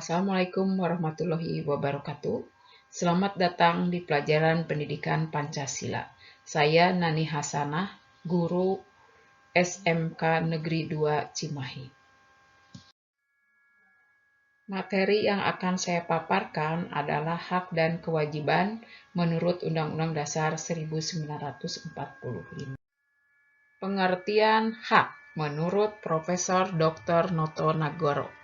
Assalamualaikum warahmatullahi wabarakatuh. Selamat datang di pelajaran pendidikan Pancasila. Saya Nani Hasanah, guru SMK Negeri 2 Cimahi. Materi yang akan saya paparkan adalah hak dan kewajiban menurut Undang-Undang Dasar 1945. Pengertian hak menurut Profesor Dr. Noto Nagoro.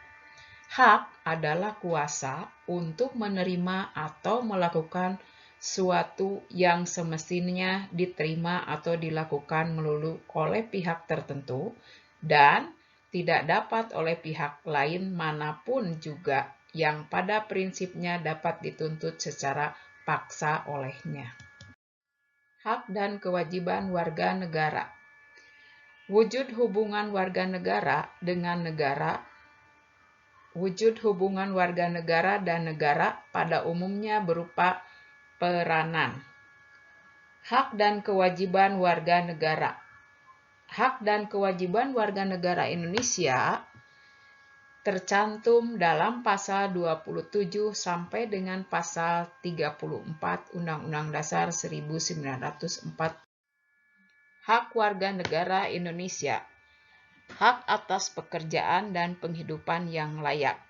Hak adalah kuasa untuk menerima atau melakukan suatu yang semestinya diterima atau dilakukan melulu oleh pihak tertentu dan tidak dapat oleh pihak lain manapun juga yang pada prinsipnya dapat dituntut secara paksa olehnya. Hak dan kewajiban warga negara. Wujud hubungan warga negara dengan negara. Wujud hubungan warga negara dan negara pada umumnya berupa peranan. Hak dan kewajiban warga negara. Hak dan kewajiban warga negara Indonesia tercantum dalam pasal 27 sampai dengan pasal 34 Undang-Undang Dasar 1945. Hak warga negara Indonesia. Hak atas pekerjaan dan penghidupan yang layak.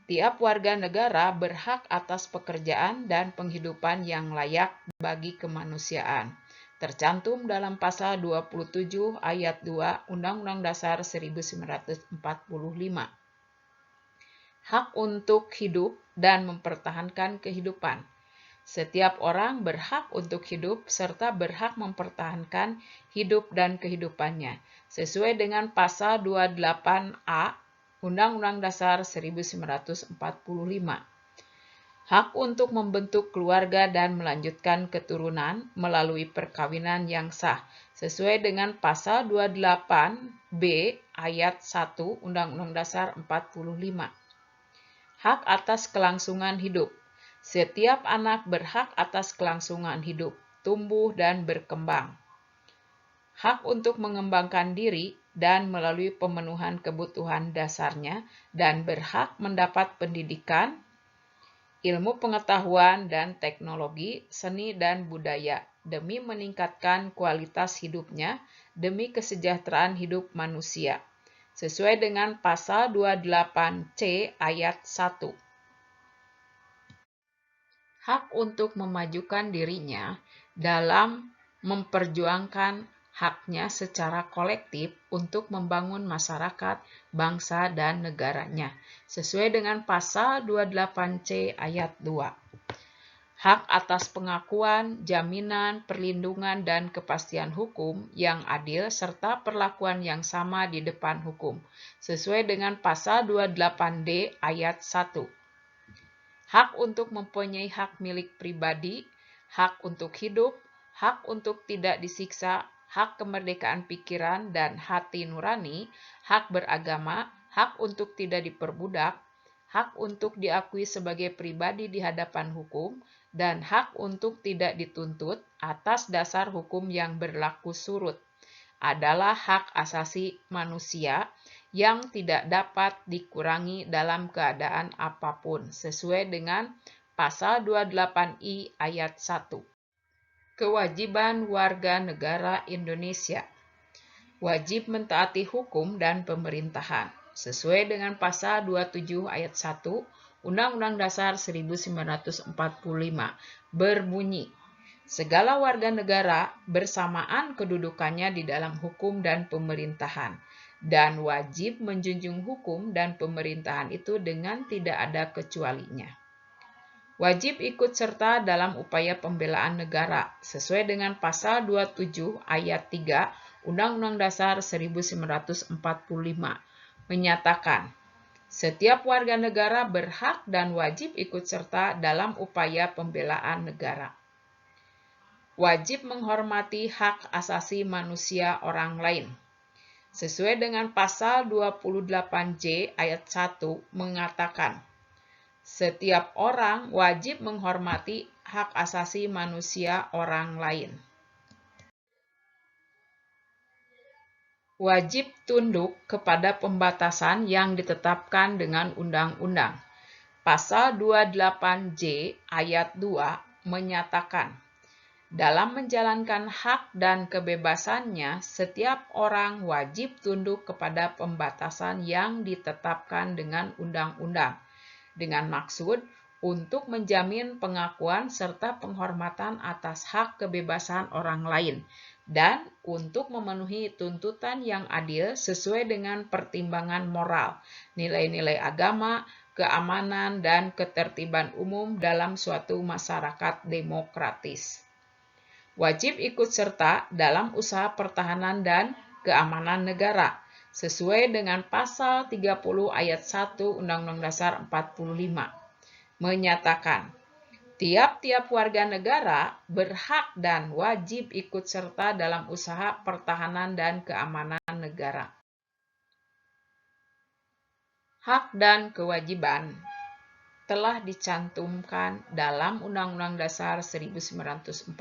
Tiap warga negara berhak atas pekerjaan dan penghidupan yang layak bagi kemanusiaan. Tercantum dalam pasal 27 ayat 2 Undang-Undang Dasar 1945. Hak untuk hidup dan mempertahankan kehidupan. Setiap orang berhak untuk hidup serta berhak mempertahankan hidup dan kehidupannya, sesuai dengan pasal 28A Undang-Undang Dasar 1945. Hak untuk membentuk keluarga dan melanjutkan keturunan melalui perkawinan yang sah, sesuai dengan pasal 28B ayat 1 Undang-Undang Dasar 45. Hak atas kelangsungan hidup. Setiap anak berhak atas kelangsungan hidup, tumbuh dan berkembang. Hak untuk mengembangkan diri dan melalui pemenuhan kebutuhan dasarnya dan berhak mendapat pendidikan, ilmu pengetahuan dan teknologi, seni dan budaya demi meningkatkan kualitas hidupnya demi kesejahteraan hidup manusia, sesuai dengan pasal 28C ayat 1. Hak untuk memajukan dirinya dalam memperjuangkan haknya secara kolektif untuk membangun masyarakat, bangsa, dan negaranya, sesuai dengan pasal 28C ayat 2. Hak atas pengakuan, jaminan, perlindungan, dan kepastian hukum yang adil serta perlakuan yang sama di depan hukum, sesuai dengan pasal 28D ayat 1. Hak untuk mempunyai hak milik pribadi, hak untuk hidup, hak untuk tidak disiksa, hak kemerdekaan pikiran dan hati nurani, hak beragama, hak untuk tidak diperbudak, hak untuk diakui sebagai pribadi di hadapan hukum, dan hak untuk tidak dituntut atas dasar hukum yang berlaku surut adalah hak asasi manusia yang tidak dapat dikurangi dalam keadaan apapun, sesuai dengan pasal 28I ayat 1. Kewajiban warga negara Indonesia. Wajib mentaati hukum dan pemerintahan, sesuai dengan pasal 27 ayat 1 Undang-Undang Dasar 1945, berbunyi, segala warga negara bersamaan kedudukannya di dalam hukum dan pemerintahan, dan wajib menjunjung hukum dan pemerintahan itu dengan tidak ada kecualinya. Wajib ikut serta dalam upaya pembelaan negara, sesuai dengan pasal 27 ayat 3 Undang-Undang Dasar 1945, menyatakan, setiap warga negara berhak dan wajib ikut serta dalam upaya pembelaan negara. Wajib menghormati hak asasi manusia orang lain. Sesuai dengan pasal 28J ayat 1 mengatakan, setiap orang wajib menghormati hak asasi manusia orang lain. Wajib tunduk kepada pembatasan yang ditetapkan dengan undang-undang, Pasal 28J ayat 2 menyatakan, dalam menjalankan hak dan kebebasannya, setiap orang wajib tunduk kepada pembatasan yang ditetapkan dengan undang-undang, dengan maksud untuk menjamin pengakuan serta penghormatan atas hak kebebasan orang lain, dan untuk memenuhi tuntutan yang adil sesuai dengan pertimbangan moral, nilai-nilai agama, keamanan, dan ketertiban umum dalam suatu masyarakat demokratis. Wajib ikut serta dalam usaha pertahanan dan keamanan negara, sesuai dengan pasal 30 ayat 1 Undang-Undang Dasar 45, menyatakan tiap-tiap warga negara berhak dan wajib ikut serta dalam usaha pertahanan dan keamanan negara. Hak dan kewajiban telah dicantumkan dalam Undang-Undang Dasar 1945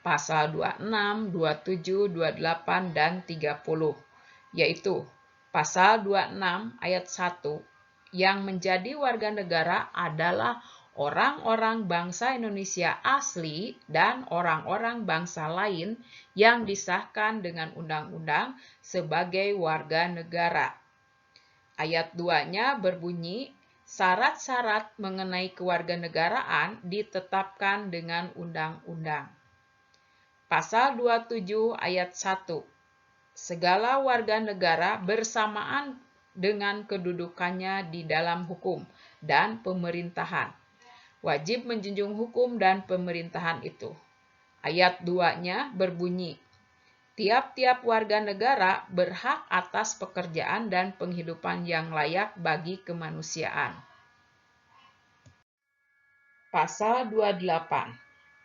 pasal 26, 27, 28, dan 30, yaitu pasal 26 ayat 1 yang menjadi warga negara adalah orang-orang bangsa Indonesia asli dan orang-orang bangsa lain yang disahkan dengan undang-undang sebagai warga negara. Ayat 2-nya berbunyi, syarat-syarat mengenai kewarganegaraan ditetapkan dengan undang-undang. Pasal 27 ayat 1. Segala warga negara bersamaan dengan kedudukannya di dalam hukum dan pemerintahan wajib menjunjung hukum dan pemerintahan itu. Ayat 2-nya berbunyi, tiap-tiap warga negara berhak atas pekerjaan dan penghidupan yang layak bagi kemanusiaan. Pasal 28.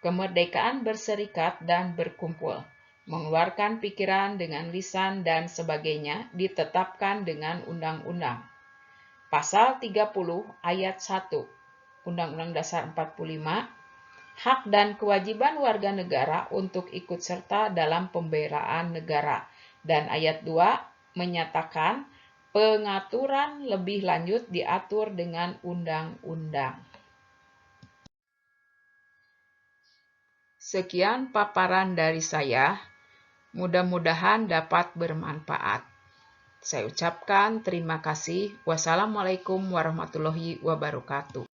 Kemerdekaan berserikat dan berkumpul, mengeluarkan pikiran dengan lisan dan sebagainya ditetapkan dengan undang-undang. Pasal 30 ayat 1 Undang-Undang Dasar 45, hak dan kewajiban warga negara untuk ikut serta dalam pembelaan negara. Dan ayat 2 menyatakan pengaturan lebih lanjut diatur dengan undang-undang. Sekian paparan dari saya, mudah-mudahan dapat bermanfaat. Saya ucapkan terima kasih. Wassalamualaikum warahmatullahi wabarakatuh.